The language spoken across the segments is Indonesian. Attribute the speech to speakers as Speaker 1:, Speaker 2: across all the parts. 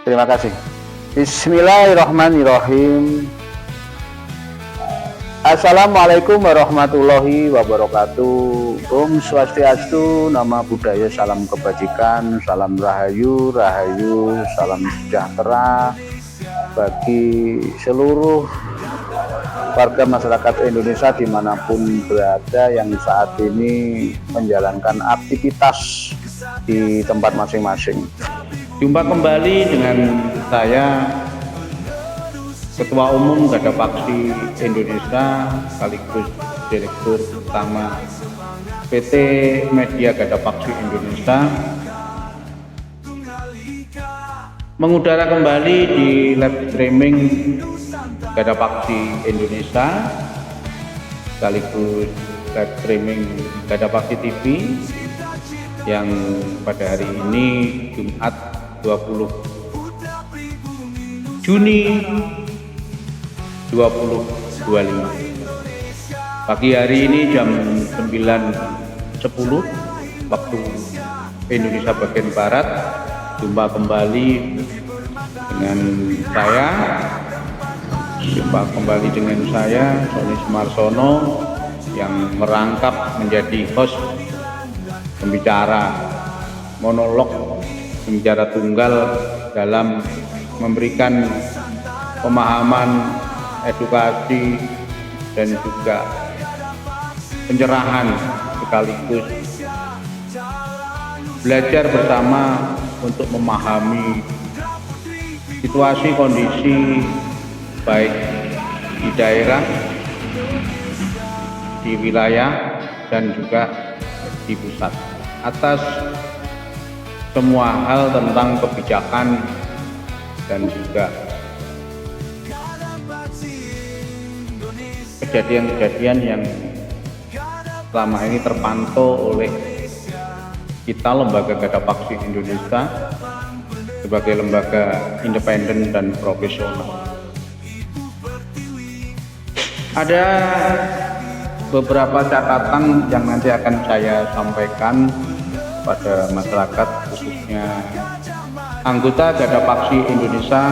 Speaker 1: Terima kasih. Bismillahirrahmanirrahim. Assalamualaikum warahmatullahi wabarakatuh. Om Swastiastu, Namo Buddhaya, salam kebajikan, salam rahayu, salam sejahtera bagi seluruh warga masyarakat Indonesia dimanapun berada yang saat ini menjalankan aktivitas di tempat masing-masing. Jumpa kembali dengan saya, Ketua Umum Gada Paksi Indonesia sekaligus Direktur Utama PT Media Gada Paksi Indonesia, mengudara kembali di live streaming Gada Paksi Indonesia sekaligus live streaming Gada Paksi TV yang pada hari ini Jumat 20 Juni 2025. Pagi hari ini jam 9.10 waktu Indonesia bagian Barat. Jumpa kembali dengan saya Sony Sumarsono yang merangkap menjadi host pembicara monolog, pembicara tunggal dalam memberikan pemahaman, edukasi, dan juga pencerahan sekaligus belajar bersama untuk memahami situasi kondisi baik di daerah, di wilayah, dan juga di pusat atas semua hal tentang kebijakan dan juga kejadian-kejadian yang selama ini terpantau oleh kita lembaga Gada Paksi Indonesia sebagai lembaga independen dan profesional. Ada beberapa catatan yang nanti akan saya sampaikan pada masyarakat, khususnya anggota Gada Paksi Indonesia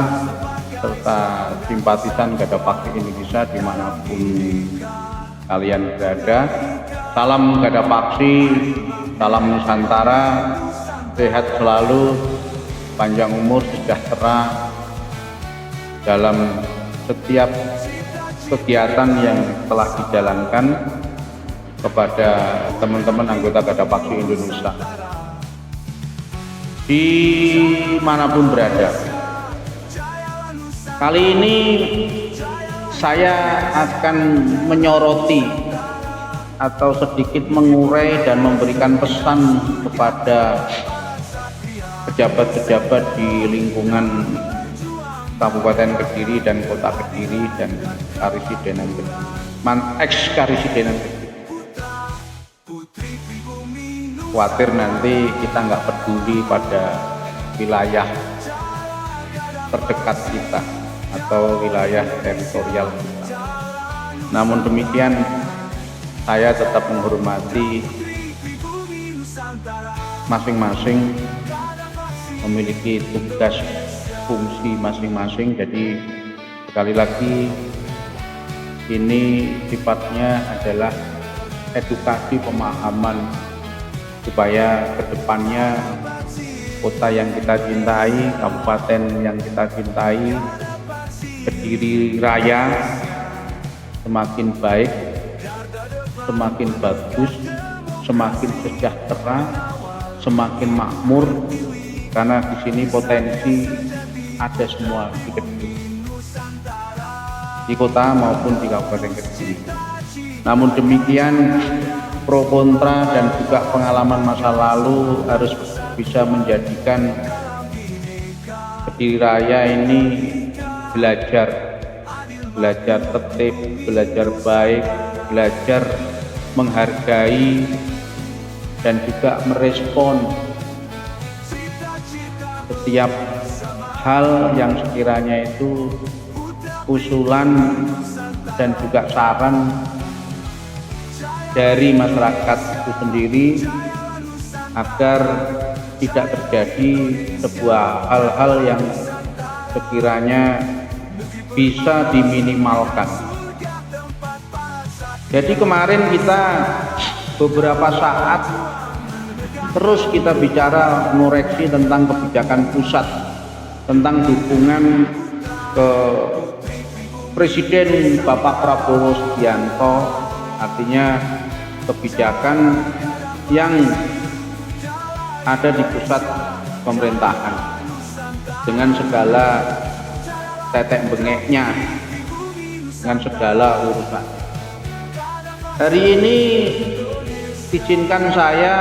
Speaker 1: serta simpatisan Gada Paksi Indonesia dimanapun kalian berada. Salam Gada Paksi, salam Nusantara, sehat selalu, panjang umur, sejahtera dalam setiap kegiatan yang telah dijalankan kepada teman-teman anggota Gada Paksi Indonesia dimanapun berada. Kali ini saya akan menyoroti atau sedikit mengurai dan memberikan pesan kepada pejabat-pejabat di lingkungan Kabupaten Kediri dan Kota Kediri dan Karisidenan Kediri, ex-Karisidenan Kediri. Khawatir nanti kita nggak peduli pada wilayah terdekat kita atau wilayah teritorial kita. Namun demikian, saya tetap menghormati masing-masing memiliki tugas fungsi masing-masing. Jadi sekali lagi ini sifatnya adalah edukasi pemahaman supaya kedepannya kota yang kita cintai, kabupaten yang kita cintai, Kediri Raya semakin baik, semakin bagus, semakin sejahtera, semakin makmur, karena di sini potensi ada semua di Kediri, di kota maupun di Kabupaten Kediri. Namun demikian, pro kontra dan juga pengalaman masa lalu harus bisa menjadikan Kediri Raya ini belajar tertib, belajar baik, belajar menghargai dan juga merespon setiap hal yang sekiranya itu usulan dan juga saran dari masyarakat itu sendiri, agar tidak terjadi sebuah hal-hal yang sekiranya bisa diminimalkan. Jadi kemarin kita beberapa saat terus kita bicara mengoreksi tentang kebijakan pusat, tentang dukungan ke Presiden Bapak Prabowo Subianto, artinya kebijakan yang ada di pusat pemerintahan dengan segala tetek bengeknya, dengan segala urusan. Hari ini izinkan saya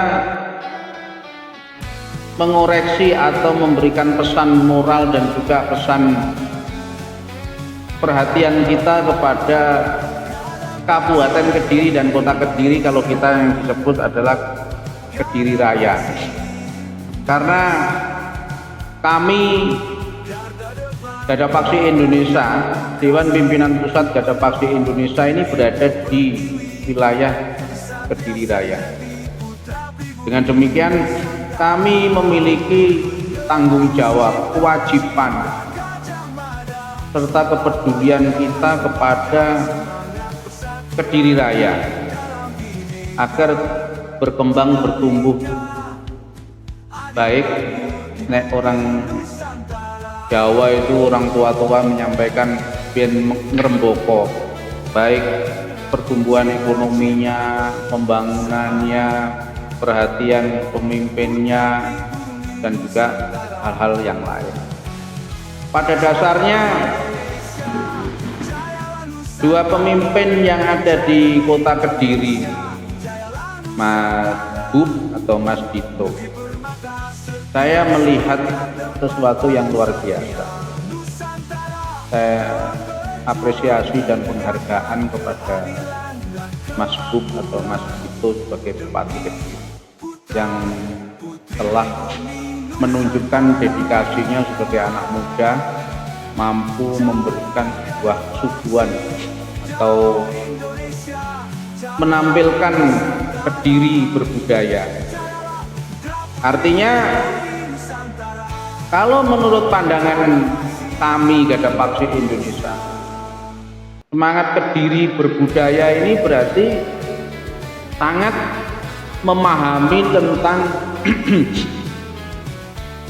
Speaker 1: mengoreksi atau memberikan pesan moral dan juga pesan perhatian kita kepada Kabupaten Kediri dan Kota Kediri, kalau kita yang disebut adalah Kediri Raya. Karena kami Gada Paksi Indonesia, Dewan Pimpinan Pusat Gada Paksi Indonesia ini berada di wilayah Kediri Raya. Dengan demikian kami memiliki tanggung jawab, kewajiban, serta kepedulian kita kepada Kediri Raya agar berkembang bertumbuh baik. Nek orang Jawa itu orang tua-tua menyampaikan biyen ngrembaka, baik pertumbuhan ekonominya, pembangunannya, perhatian pemimpinnya, dan juga hal-hal yang lain. Pada dasarnya dua pemimpin yang ada di Kota Kediri, Mas Bub atau Mas Dito, saya melihat sesuatu yang luar biasa. Saya apresiasi dan penghargaan kepada Mas Bub atau Mas Dito sebagai Bupati Kediri yang telah menunjukkan dedikasinya sebagai anak muda, mampu memberikan sebuah suguhan atau menampilkan Kediri berbudaya. Artinya kalau menurut pandangan kami Gada Paksi Indonesia, semangat Kediri berbudaya ini berarti sangat memahami tentang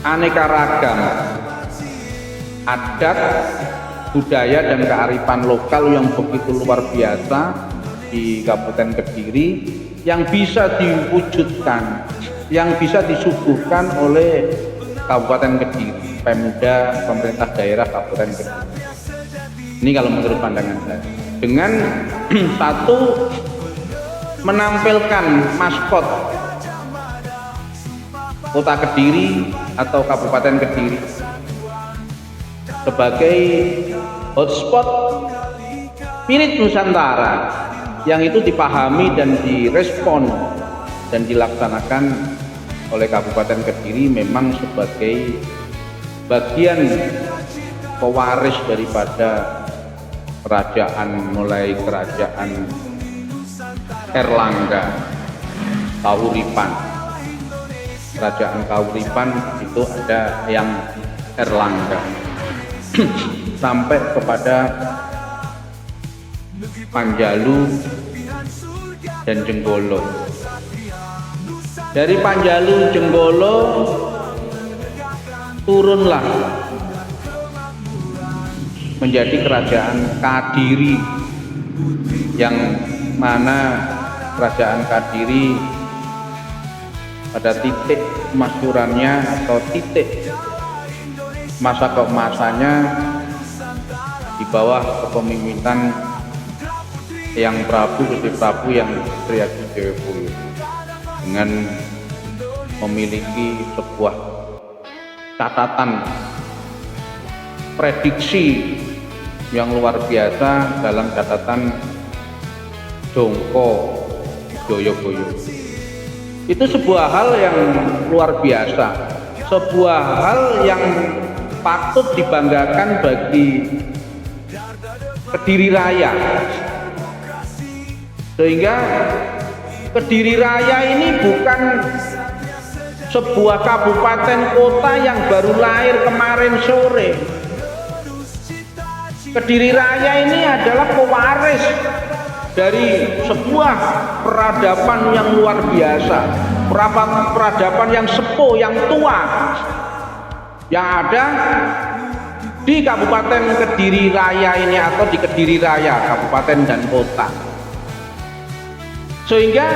Speaker 1: aneka ragam adat, budaya, dan kearifan lokal yang begitu luar biasa di Kabupaten Kediri, yang bisa diwujudkan, yang bisa disuguhkan oleh Kabupaten Kediri, Pemda, pemerintah daerah Kabupaten Kediri. Ini kalau menurut pandangan saya, dengan satu, menampilkan maskot Kota Kediri atau Kabupaten Kediri sebagai hotspot spirit Nusantara, yang itu dipahami dan direspon dan dilaksanakan oleh Kabupaten Kediri memang sebagai bagian pewaris daripada kerajaan, mulai kerajaan Erlangga, Kahuripan. Kerajaan Kahuripan itu ada yang Erlangga sampai kepada Panjalu dan Jenggolo. Dari Panjalu Jenggolo turunlah menjadi kerajaan Kadiri, yang mana kerajaan Kadiri pada titik kemasyurannya atau titik masa keemasannya di bawah kepemimpinan yang Gusti Prabu yang Triadi Dewi, dengan memiliki sebuah catatan prediksi yang luar biasa dalam catatan Jongko Joyoboyo. Itu sebuah hal yang luar biasa, sebuah hal yang patut dibanggakan bagi Kediri Raya, sehingga Kediri Raya ini bukan sebuah kabupaten kota yang baru lahir kemarin sore, Kediri Raya ini adalah pewaris dari sebuah peradaban yang luar biasa, peradaban yang sepuh, yang tua, yang ada di Kabupaten Kediri Raya ini atau di Kediri Raya, kabupaten dan kota. Sehingga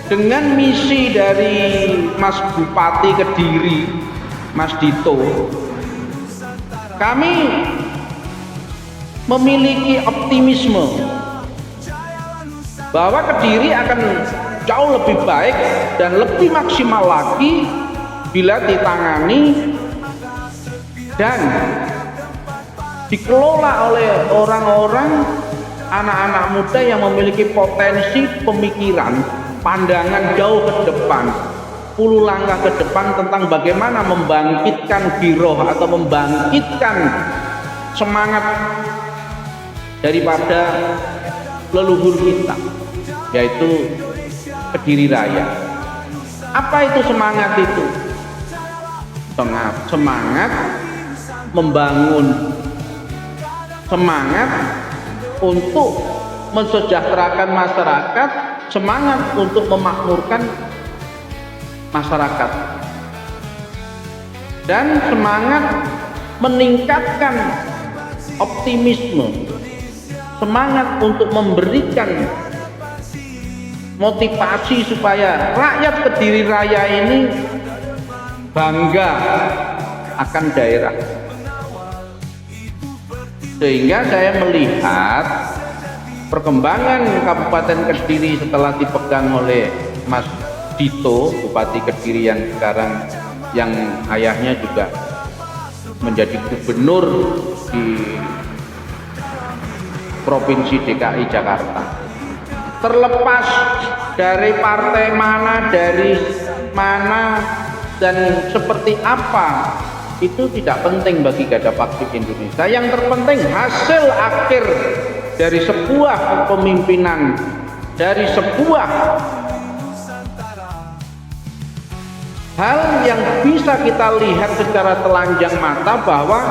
Speaker 1: dengan misi dari Mas Bupati Kediri, Mas Dito, kami memiliki optimisme bahwa Kediri akan jauh lebih baik dan lebih maksimal lagi bila ditangani dan dikelola oleh orang-orang, anak-anak muda yang memiliki potensi pemikiran, pandangan jauh ke depan, 10 langkah ke depan tentang bagaimana membangkitkan giroh atau membangkitkan semangat daripada leluhur kita, yaitu Kediri Raya. Apa itu semangat itu? Semangat membangun, semangat untuk mensejahterakan masyarakat, semangat untuk memakmurkan masyarakat, dan semangat meningkatkan optimisme, semangat untuk memberikan motivasi supaya rakyat Kediri Raya ini bangga akan daerah. Sehingga saya melihat perkembangan Kabupaten Kediri setelah dipegang oleh Mas Dito, Bupati Kediri yang sekarang, yang ayahnya juga menjadi gubernur di Provinsi DKI Jakarta. Terlepas dari partai mana, dari mana, dan seperti apa, itu tidak penting bagi Garda Paksik Indonesia. Yang terpenting hasil akhir dari sebuah kepemimpinan, dari sebuah hal yang bisa kita lihat secara telanjang mata bahwa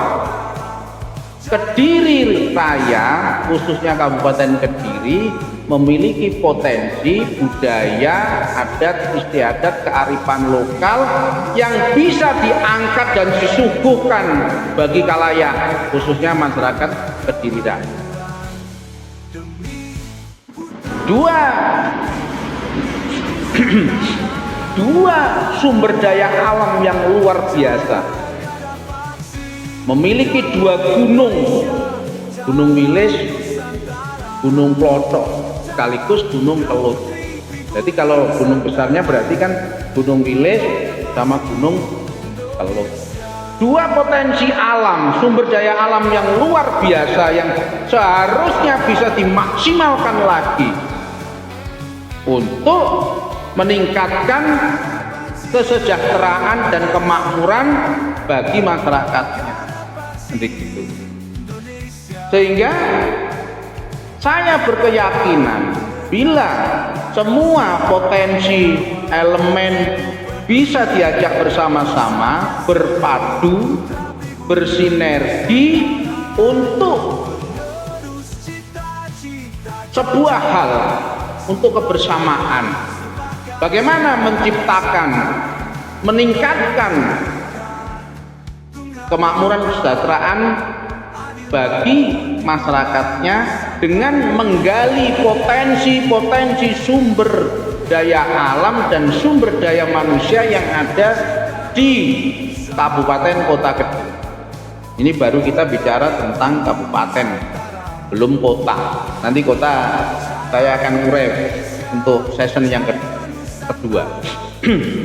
Speaker 1: Kediri Raya, khususnya Kabupaten Kediri, memiliki potensi budaya, adat istiadat, kearifan lokal yang bisa diangkat dan disuguhkan bagi khalayak, khususnya masyarakat Kediri Raya. Dua sumber daya alam yang luar biasa, memiliki 2 gunung, Gunung Wilis, Gunung Plotok, sekaligus Gunung Kelut. Jadi kalau gunung besarnya berarti kan Gunung Wilis sama Gunung Kelut. 2 potensi alam, sumber daya alam yang luar biasa yang seharusnya bisa dimaksimalkan lagi untuk meningkatkan kesejahteraan dan kemakmuran bagi masyarakatnya. Gitu. Sehingga saya berkeyakinan bila semua potensi elemen bisa diajak bersama-sama, berpadu, bersinergi untuk sebuah hal, untuk kebersamaan. Bagaimana menciptakan, meningkatkan kemakmuran kesejahteraan bagi masyarakatnya dengan menggali potensi-potensi sumber daya alam dan sumber daya manusia yang ada di Kabupaten Kota Kediri. Ini baru kita bicara tentang kabupaten, belum kota. Nanti kota saya akan urai untuk season yang kedua.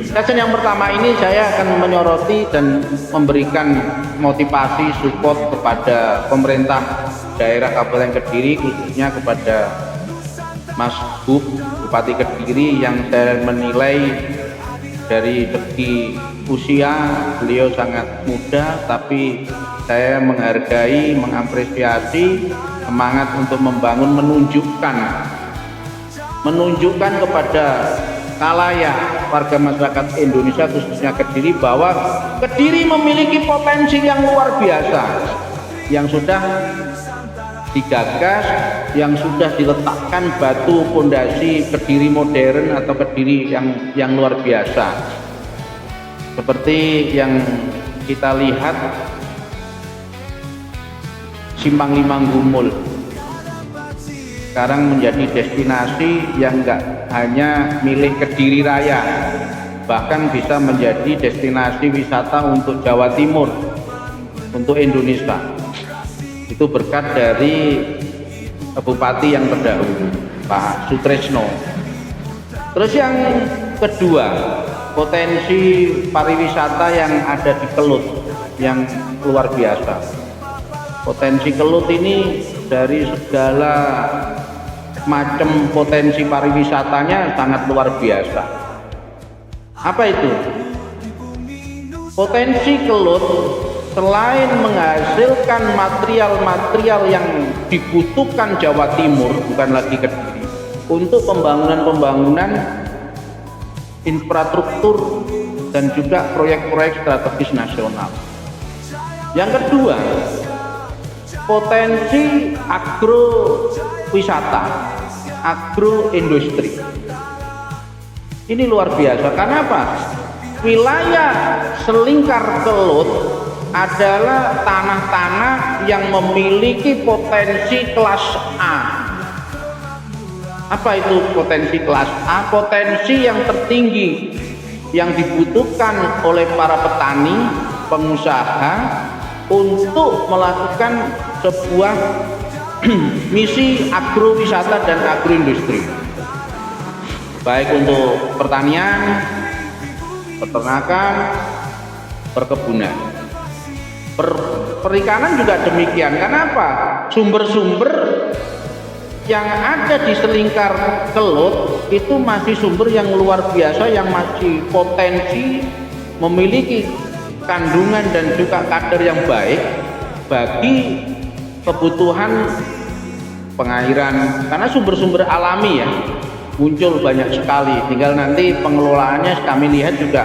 Speaker 1: Sesi yang pertama ini saya akan menyoroti dan memberikan motivasi support kepada pemerintah daerah Kabupaten Kediri, khususnya kepada Mas Bupati Kediri yang saya menilai dari segi usia beliau sangat muda, tapi saya menghargai, mengapresiasi semangat untuk membangun, menunjukkan kepada khalayak warga masyarakat Indonesia, khususnya Kediri, bahwa Kediri memiliki potensi yang luar biasa. yang sudah digagas, yang sudah diletakkan batu fondasi Kediri modern atau Kediri yang luar biasa. Seperti yang kita lihat Simpang Lima Gumul sekarang menjadi destinasi yang enggak hanya milik Kediri Raya, bahkan bisa menjadi destinasi wisata untuk Jawa Timur, untuk Indonesia. Itu berkat dari Bupati yang terdahulu, Pak Sutresno. Terus yang kedua, potensi pariwisata yang ada di Kelut yang luar biasa. Potensi Kelut ini dari segala macam potensi pariwisatanya sangat luar biasa. Apa itu? Potensi Kelut selain menghasilkan material-material yang dibutuhkan Jawa Timur, bukan lagi Kediri, untuk pembangunan-pembangunan infrastruktur dan juga proyek-proyek strategis nasional. Yang kedua, potensi agrowisata, agroindustri. Ini luar biasa. Karena apa? Wilayah selingkar Kelut adalah tanah-tanah yang memiliki potensi kelas A. Apa itu potensi kelas A? Potensi yang tertinggi yang dibutuhkan oleh para petani, pengusaha untuk melakukan sebuah misi agrowisata dan agroindustri, baik untuk pertanian, peternakan, perkebunan, perikanan juga demikian. Kenapa? Sumber-sumber yang ada di selingkar Kelut itu masih sumber yang luar biasa, yang masih potensi memiliki kandungan dan juga kadar yang baik bagi kebutuhan pengairan, karena sumber-sumber alami ya muncul banyak sekali. Tinggal nanti pengelolaannya kami lihat juga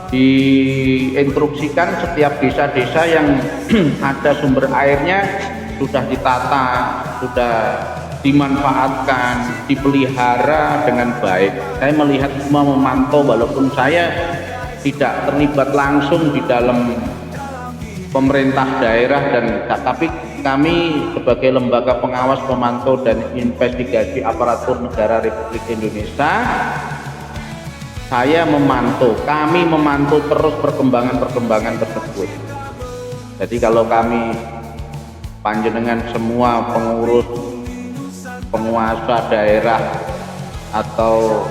Speaker 1: diinstruksikan setiap desa-desa yang ada sumber airnya sudah ditata, sudah dimanfaatkan, dipelihara dengan baik. Saya melihat semua, memantau, walaupun saya tidak terlibat langsung di dalam pemerintah daerah, tapi kami sebagai lembaga pengawas, pemantau dan investigasi aparatur negara Republik Indonesia, saya memantau, kami memantau terus perkembangan tersebut. Jadi kalau kami panjenengan semua pengurus, penguasa daerah atau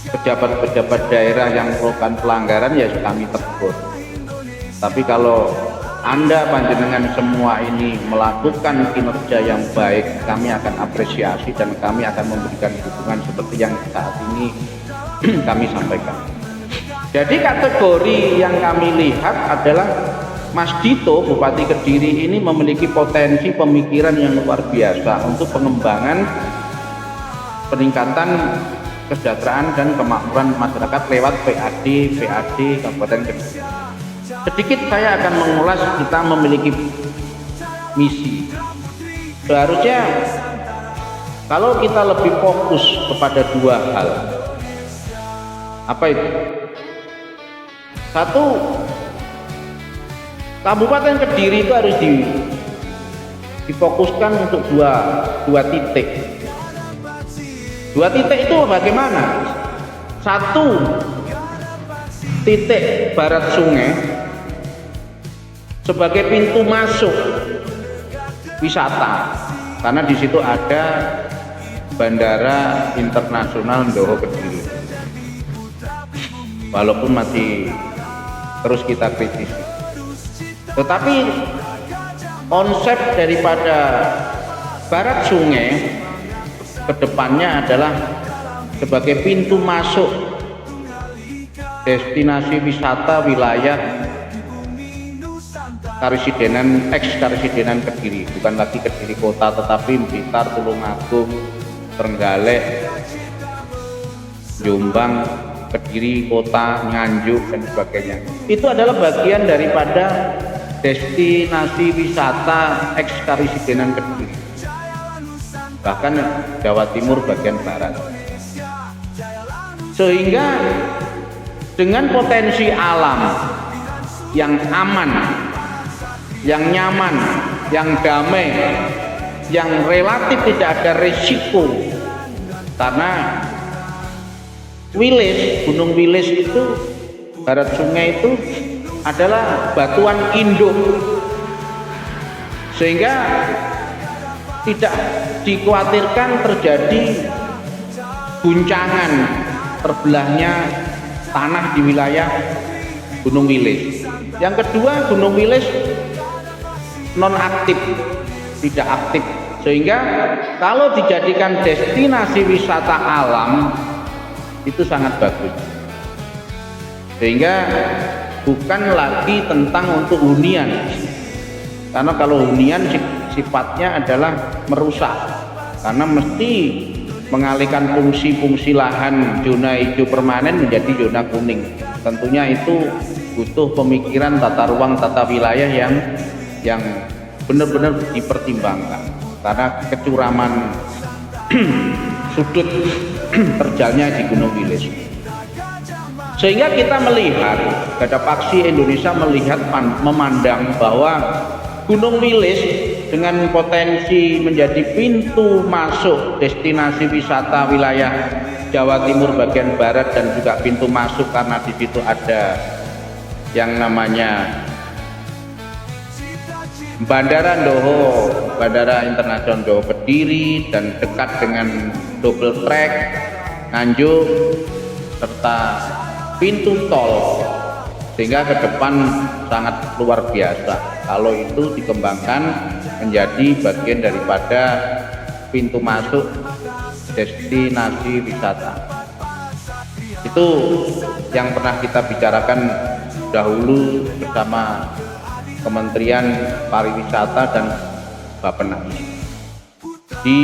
Speaker 1: pejabat-pejabat daerah yang melakukan pelanggaran, ya kami tegur. Tapi kalau Anda panjenengan semua ini melakukan kinerja yang baik, kami akan apresiasi dan kami akan memberikan dukungan seperti yang saat ini kami sampaikan. Jadi kategori yang kami lihat adalah Mas Dito, Bupati Kediri ini memiliki potensi pemikiran yang luar biasa untuk pengembangan peningkatan kesejahteraan dan kemakmuran masyarakat lewat PAD Kabupaten Kediri. Sedikit saya akan mengulas, kita memiliki misi. Seharusnya kalau kita lebih fokus kepada dua hal. Apa itu? Satu, Kabupaten Kediri itu harus difokuskan untuk dua titik. Dua titik itu bagaimana? Satu titik barat sungai sebagai pintu masuk wisata, karena di situ ada Bandara Internasional Ndoro Kediri. Walaupun masih terus kita kritisi, tetapi konsep daripada barat sungai kedepannya adalah sebagai pintu masuk destinasi wisata wilayah Karisidenan, Karisidenan Kediri, bukan lagi Kediri kota tetapi Blitar, Tulungagung, Trenggalek, Jombang, Kediri kota, Nganjuk dan sebagainya. Itu adalah bagian daripada destinasi wisata ekskarisidenan Kediri, bahkan Jawa Timur bagian barat. Sehingga dengan potensi alam yang aman, yang nyaman, yang damai, yang relatif tidak ada risiko, karena Gunung Wilis itu barat sungai itu adalah batuan induk, sehingga tidak dikhawatirkan terjadi guncangan terbelahnya tanah di wilayah Gunung Wilis. Yang kedua, Gunung Wilis non aktif, tidak aktif, sehingga kalau dijadikan destinasi wisata alam itu sangat bagus, sehingga bukan lagi tentang untuk hunian, karena kalau hunian sifatnya adalah merusak, karena mesti mengalihkan fungsi-fungsi lahan zona hijau permanen menjadi zona kuning. Tentunya itu butuh pemikiran tata ruang, tata wilayah yang benar-benar dipertimbangkan, karena kecuraman sudut terjalnya di Gunung Wilis. Sehingga kita melihat, Gadapaksi Indonesia melihat, memandang bahwa Gunung Wilis dengan potensi menjadi pintu masuk destinasi wisata wilayah Jawa Timur bagian barat, dan juga pintu masuk karena di situ ada yang namanya Bandara Ndoho, Bandara Internasional Ndoho Kediri, dan dekat dengan double track Nganjuk serta pintu tol, sehingga ke depan sangat luar biasa kalau itu dikembangkan menjadi bagian daripada pintu masuk destinasi wisata. Itu yang pernah kita bicarakan dahulu bersama Kementerian Pariwisata dan Bappenas di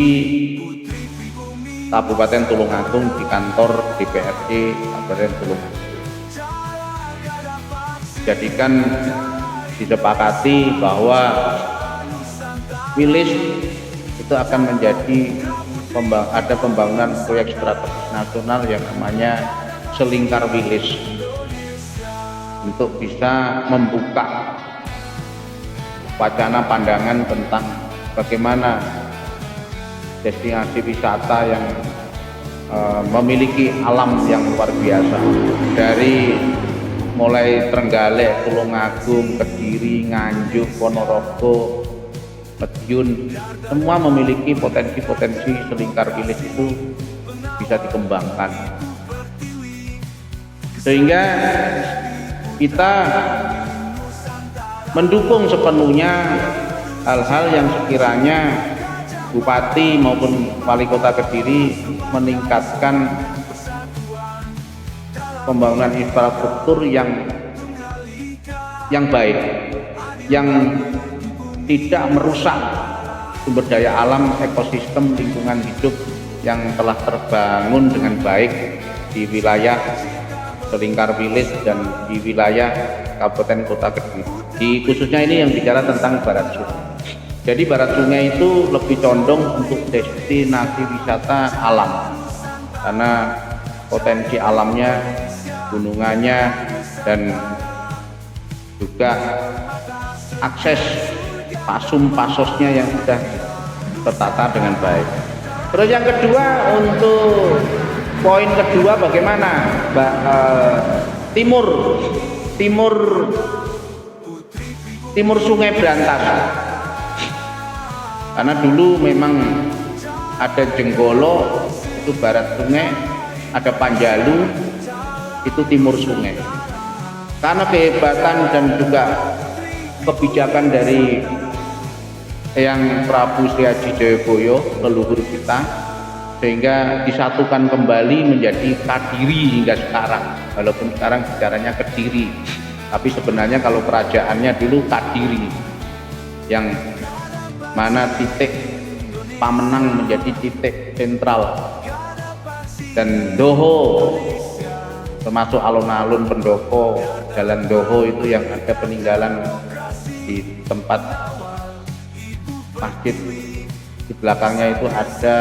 Speaker 1: Kabupaten Tulungagung, di kantor DPRD Kabupaten Tulungagung. Jadikan disepakati bahwa Wilis itu akan menjadi ada pembangunan proyek strategis nasional yang namanya Selingkar Wilis, untuk bisa membuka wacana pandangan tentang bagaimana destinasi wisata yang memiliki alam yang luar biasa, dari mulai Trenggalek, Tulungagung, Kediri, Nganjuk, Ponorogo, Madiun, semua memiliki potensi-potensi Selingkar Wilis itu bisa dikembangkan, sehingga kita mendukung sepenuhnya hal-hal yang sekiranya Bupati maupun Wali Kota Kediri meningkatkan pembangunan infrastruktur yang baik, yang tidak merusak sumber daya alam, ekosistem lingkungan hidup yang telah terbangun dengan baik di wilayah Selingkar Wilis dan di wilayah Kabupaten Kota Kediri. Khususnya ini yang bicara tentang barat sungai. Jadi barat sungai itu lebih condong untuk destinasi wisata alam, karena potensi alamnya, gunungannya, dan juga akses pasosnya yang sudah tertata dengan baik. Terus yang kedua, untuk poin kedua, bagaimana timur Sungai Brantas, karena dulu memang ada Jenggolo itu barat sungai, ada Panjalu itu timur sungai. Karena kehebatan dan juga kebijakan dari Eyang Prabu Sri Haji Joyoboyo, leluhur kita, sehingga disatukan kembali menjadi Kadiri hingga sekarang. Walaupun sekarang bicaranya Kediri, tapi sebenarnya kalau kerajaannya dulu Kadiri, yang mana titik Pamenang menjadi titik sentral, dan Doho termasuk alun-alun Pendopo, Jalan Doho itu yang ada peninggalan di di tempat masjid di belakangnya itu ada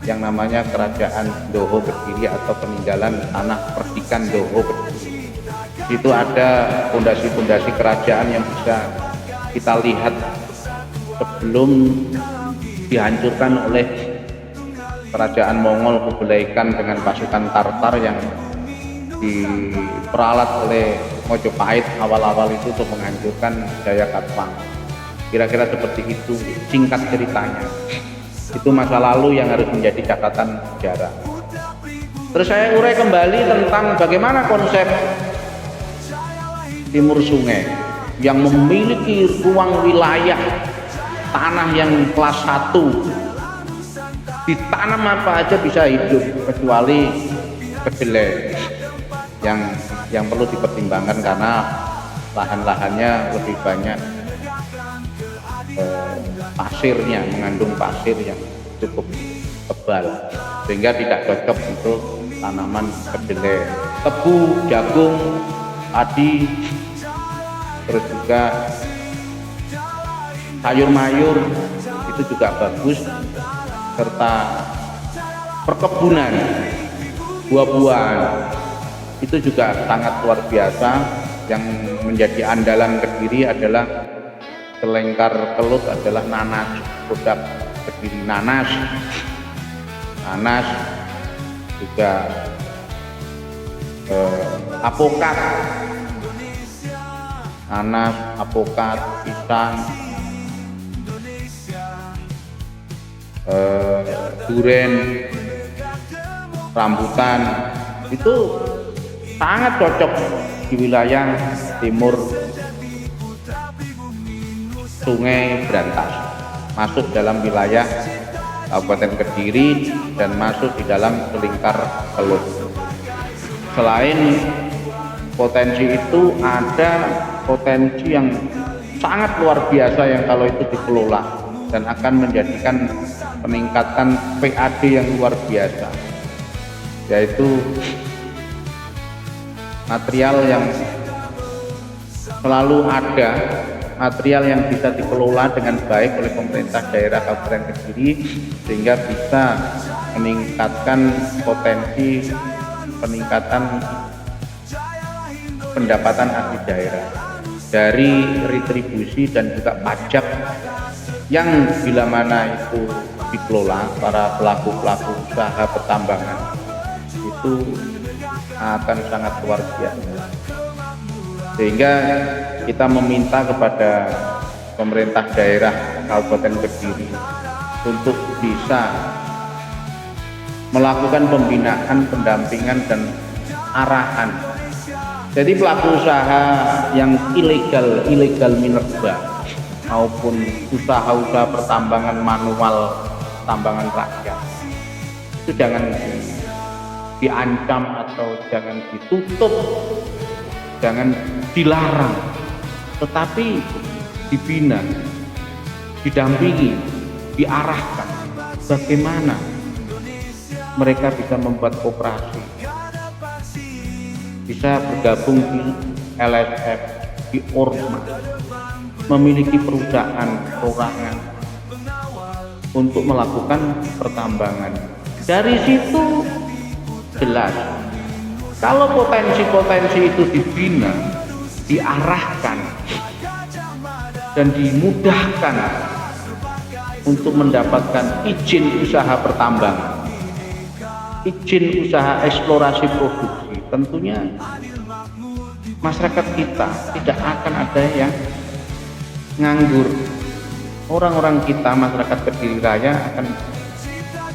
Speaker 1: yang namanya Kerajaan Doho Kediri atau peninggalan tanah perdikan Doho Kediri. Itu ada fondasi-fondasi kerajaan yang bisa kita lihat sebelum dihancurkan oleh kerajaan Mongol Kublai Khan dengan pasukan Tartar yang diperalat oleh Mojopahit awal-awal itu untuk menghancurkan Jayakarta. Kira-kira seperti itu singkat ceritanya. Itu masa lalu yang harus menjadi catatan sejarah. Terus saya urai kembali tentang bagaimana konsep Timur Sungai yang memiliki ruang wilayah tanah yang kelas 1, ditanam apa aja bisa hidup kecuali kedelai yang perlu dipertimbangkan karena lahan-lahannya lebih banyak pasirnya, mengandung pasir yang cukup tebal sehingga tidak cocok untuk tanaman kedelai. Tebu, jagung, padi, terus juga sayur-mayur itu juga bagus, serta perkebunan buah-buahan itu juga sangat luar biasa. Yang menjadi andalan Kediri adalah selengkar kelut adalah nanas, produk Kediri nanas juga apokat, nanas, apokat, pisang, duren, rambutan itu sangat cocok di wilayah timur Sungai Brantas, masuk dalam wilayah Kabupaten Kediri dan masuk di dalam selingkar kelut. Selain potensi itu ada potensi yang sangat luar biasa yang kalau itu dikelola dan akan menjadikan peningkatan PAD yang luar biasa, yaitu material yang selalu ada, material yang bisa dikelola dengan baik oleh pemerintah daerah Kabupaten Kediri sehingga bisa meningkatkan potensi peningkatan pendapatan asli daerah dari retribusi dan juga pajak yang bila mana itu dikelola para pelaku-pelaku usaha pertambangan itu akan sangat luar biasa. Sehingga kita meminta kepada pemerintah daerah Kabupaten Kediri untuk bisa melakukan pembinaan, pendampingan dan arahan. Jadi pelaku usaha yang ilegal minerba maupun usaha-usaha pertambangan manual, tambangan rakyat itu jangan diancam atau jangan ditutup, jangan dilarang, tetapi dibina, didampingi, diarahkan bagaimana mereka bisa membuat koperasi, bisa bergabung di LSF, di Ormas, memiliki perusahaan perorangan untuk melakukan pertambangan. Dari situ jelas kalau potensi-potensi itu dibina, diarahkan dan dimudahkan untuk mendapatkan izin usaha pertambangan, izin usaha eksplorasi produksi, tentunya masyarakat kita tidak akan ada yang nganggur. Orang-orang kita, masyarakat Kediri Raya akan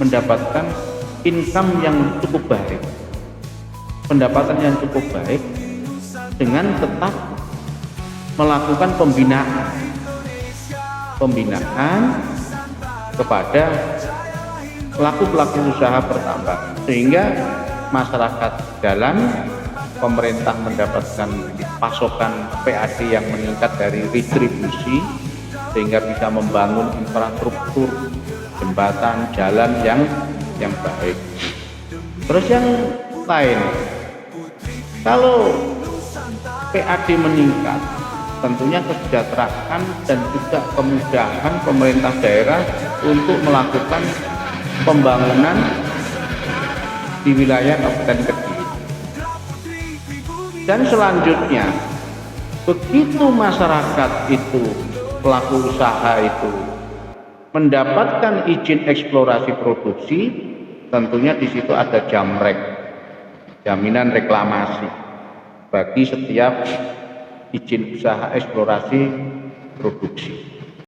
Speaker 1: mendapatkan income yang cukup baik, pendapatan yang cukup baik dengan tetap melakukan pembinaan kepada pelaku-pelaku usaha pertambangan sehingga masyarakat jalan, pemerintah mendapatkan pasokan PAD yang meningkat dari retribusi sehingga bisa membangun infrastruktur jembatan, jalan yang baik. Terus yang lain, kalau PAD meningkat, tentunya kesejahteraan dan juga kemudahan pemerintah daerah untuk melakukan pembangunan di wilayah Kabupaten Kediri. Dan selanjutnya, begitu masyarakat itu, pelaku usaha itu mendapatkan izin eksplorasi produksi, tentunya di situ ada jamrek, jaminan reklamasi bagi setiap izin usaha eksplorasi produksi.